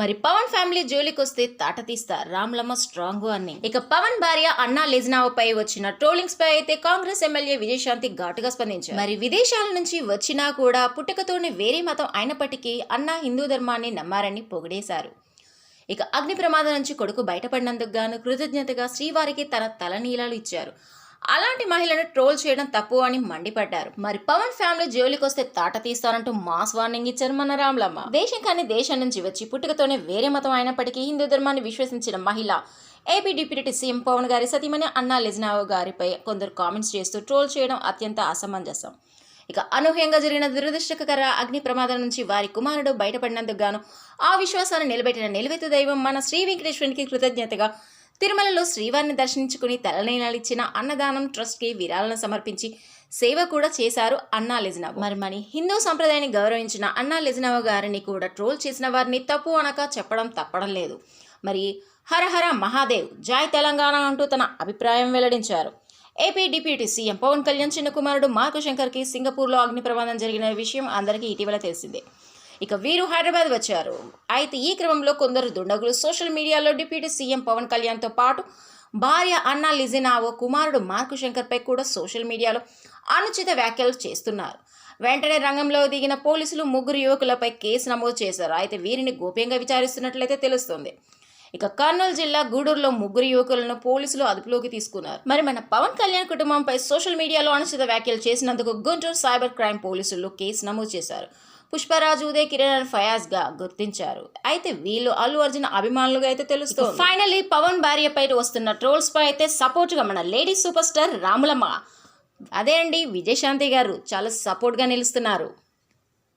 మరి పవన్ ఫ్యామిలీ జోలికొస్తే తాట తీస్తా రామ్లమ్మ స్ట్రాంగ్ అని. ఇక పవన్ భార్య అన్నా లెజ్నావపై వచ్చిన ట్రోలింగ్స్ పై అయితే కాంగ్రెస్ ఎమ్మెల్యే విజయశాంతి ఘాటుగా స్పందించారు. మరి విదేశాల నుంచి వచ్చినా కూడా పుట్టుకతోనే వేరే మతం అయినప్పటికీ అన్నా హిందూ ధర్మాన్ని నమ్మారని పొగిడేశారు. ఇక అగ్ని ప్రమాదం నుంచి కొడుకు బయటపడినందుకు గాను కృతజ్ఞతగా శ్రీవారికి తన తలనీలాలు ఇచ్చారు. అలాంటి మహిళను ట్రోల్ చేయడం తప్పు అని మండిపడ్డారు. మరి పవన్ ఫ్యామిలీ జోలికొస్తే తాట తీస్తారంటూ మాస్ వార్నింగ్ ఇచ్చారు మన రామ్లమ్మ. దేశం కానీ దేశం నుంచి వచ్చి పుట్టుకతోనే వేరే మతం అయినప్పటికీ హిందూ ధర్మాన్ని విశ్వసించిన మహిళ ఏపీ డిప్యూటీ సీఎం పవన్ గారి సతీమణి అన్నా లెజ్నావ్ గారిపై కొందరు కామెంట్స్ చేస్తూ ట్రోల్ చేయడం అత్యంత అసమంజసం. ఇక అనూహ్యంగా జరిగిన దురదృష్టకర అగ్ని ప్రమాదం నుంచి వారి కుమారుడు బయటపడినందుకు గాను ఆ విశ్వాసాన్ని నిలబెట్టిన నిలువెత్తు దైవం మన శ్రీ వెంకటేశ్వరునికి కృతజ్ఞతగా తిరుమలలో శ్రీవారిని దర్శించుకుని తలనీలాలిచ్చిన అన్నదానం ట్రస్ట్కి విరాళాలను సమర్పించి సేవ కూడా చేశారు అన్నా లెజ్నావ్. మరి హిందూ సంప్రదాయాన్ని గౌరవించిన అన్నా లెజ్నావ్ గారిని కూడా ట్రోల్ చేసిన వారిని తప్పు అనక చెప్పడం తప్పడం లేదు. మరి హరహర మహాదేవ్ జాయ్ తెలంగాణ అంటూ తన అభిప్రాయం వెల్లడించారు. AP deputy CM Pawan Kalyan చిన్న కుమారుడు మార్కు శంకర్కి సింగపూర్లో అగ్ని ప్రమాదం జరిగిన విషయం అందరికీ ఇటీవల తెలిసిందే. ఇక వీరు హైదరాబాద్ వచ్చారు. అయితే ఈ క్రమంలో కొందరు దుండగులు సోషల్ మీడియాలో డిప్యూటీ సీఎం పవన్ కళ్యాణ్తో పాటు భార్య అన్నా లెజ్నావ్ కుమారుడు మార్కు శంకర్పై కూడా సోషల్ మీడియాలో అనుచిత వ్యాఖ్యలు చేస్తున్నారు. వెంటనే రంగంలో దిగిన పోలీసులు ముగ్గురు యువకులపై కేసు నమోదు చేశారు. అయితే వీరిని గోప్యంగా విచారిస్తున్నట్లయితే తెలుస్తోంది. ఇక కర్నూలు జిల్లా గూడూరులో ముగ్గురు యువకులను పోలీసులు అదుపులోకి తీసుకున్నారు. మరి మన పవన్ కళ్యాణ్ కుటుంబంపై సోషల్ మీడియాలో అనుచిత వ్యాఖ్యలు చేసినందుకు గుంటూరు సైబర్ క్రైమ్ పోలీసులు కేసు నమోదు చేశారు. పుష్పరాజ్, ఉదయ్ కిరణ్, ఫయాజ్ గా గుర్తించారు. అయితే వీళ్ళు అల్లు అర్జున్ అభిమానులుగా అయితే తెలుస్తుంది. ఫైనల్లీ పవన్ భార్యపై వస్తున్న ట్రోల్స్ పై అయితే సపోర్ట్ గా మన లేడీ సూపర్ స్టార్ రాములమ్మ, అదే అండి విజయశాంతి గారు చాలా సపోర్ట్ గా నిలుస్తున్నారు.